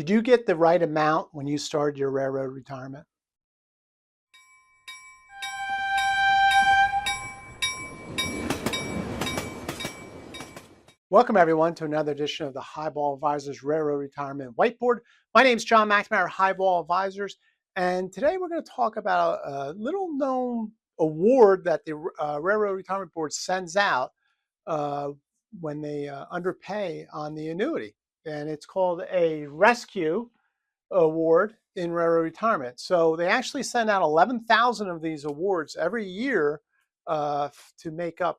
Did you get the right amount when you started your railroad retirement? Welcome everyone to another edition of the Highball Advisors Railroad Retirement Whiteboard. My name is John McNamara, Highball Advisors, and today we're going to talk about a little known award that the Railroad Retirement Board sends out when they underpay on the annuity. And it's called a rescue award in railroad retirement. So they actually send out 11,000 of these awards every year to make up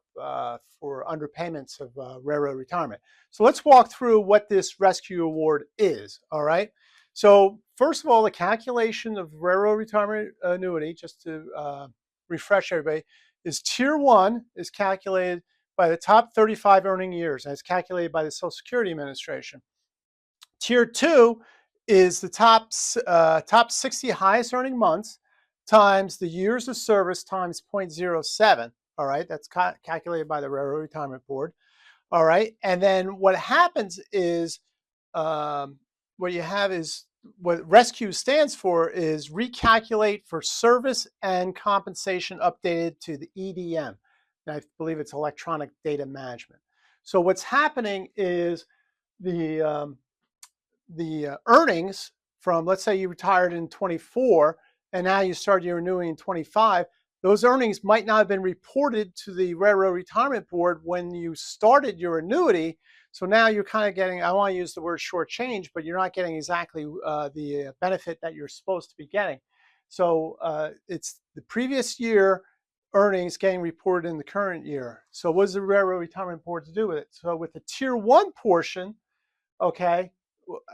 for underpayments of railroad retirement. So let's walk through what this rescue award is, all right? So first of all, the calculation of railroad retirement annuity, just to refresh everybody, is Tier 1 is calculated by the top 35 earning years, and it's calculated by the Social Security Administration. Tier 2 is the top 60 highest earning months times the years of service times 0.07. All right, that's calculated by the Railroad Retirement Board. All right, and then what happens is what you have is what rescue stands for is recalculate for service and compensation updated to the EDM. And I believe it's electronic data management. So what's happening is the earnings from, let's say you retired in 24 and now you start your annuity in 25, those earnings might not have been reported to the Railroad Retirement Board when you started your annuity. So now you're kind of getting, I want to use the word shortchange, but you're not getting exactly the benefit that you're supposed to be getting. So it's the previous year earnings getting reported in the current year. So what does the Railroad Retirement Board to do with it? So with the Tier 1 portion, okay,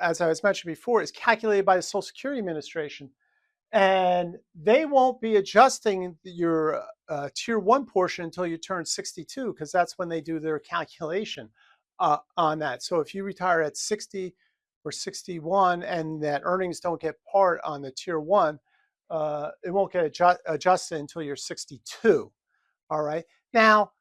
as I was mentioned before, is calculated by the Social Security Administration. And they won't be adjusting your Tier 1 portion until you turn 62, because that's when they do their calculation on that. So if you retire at 60 or 61 and that earnings don't get part on the Tier 1, it won't get adjusted until you're 62. All right. Now,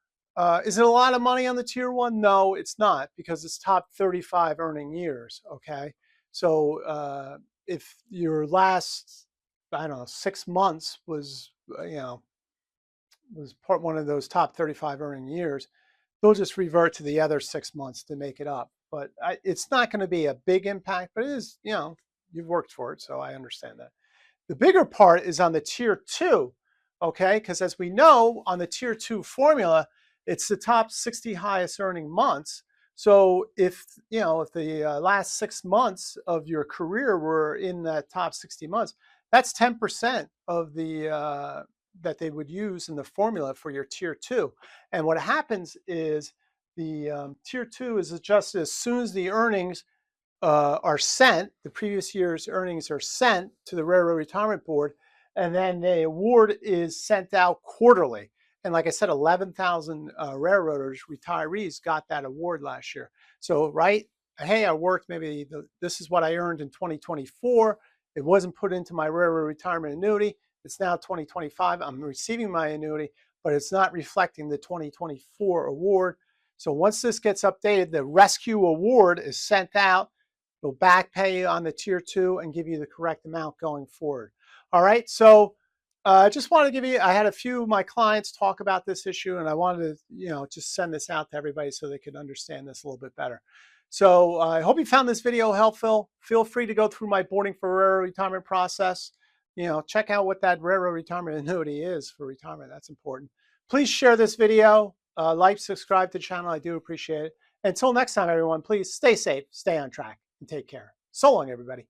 is it a lot of money on the Tier 1? No, it's not, because it's top 35 earning years, okay? So if your last, I don't know, 6 months was, was one of those top 35 earning years, they'll just revert to the other 6 months to make it up. But it's not going to be a big impact, but it is, you've worked for it, so I understand that. The bigger part is on the Tier 2, okay? Because as we know, on the Tier 2 formula, it's the top 60 highest earning months. So if the last 6 months of your career were in that top 60 months, that's 10% of the that they would use in the formula for your Tier 2. And what happens is the Tier 2 is adjusted as soon as the earnings are sent, the previous year's earnings are sent to the Railroad Retirement Board, and then the award is sent out quarterly. And like I said, 11,000 railroaders, retirees, got that award last year. So, right, hey, I worked, maybe this is what I earned in 2024. It wasn't put into my railroad retirement annuity. It's now 2025. I'm receiving my annuity, but it's not reflecting the 2024 award. So once this gets updated, the rescue award is sent out. They'll back pay on the Tier 2 and give you the correct amount going forward. All right, so I just wanted to give you, I had a few of my clients talk about this issue, and I wanted to, just send this out to everybody so they could understand this a little bit better. So I hope you found this video helpful. Feel free to go through my boarding for railroad retirement process. Check out what that railroad retirement annuity is for retirement. That's important. Please share this video, like, subscribe to the channel. I do appreciate it. Until next time, everyone, please stay safe, stay on track, and take care. So long, everybody.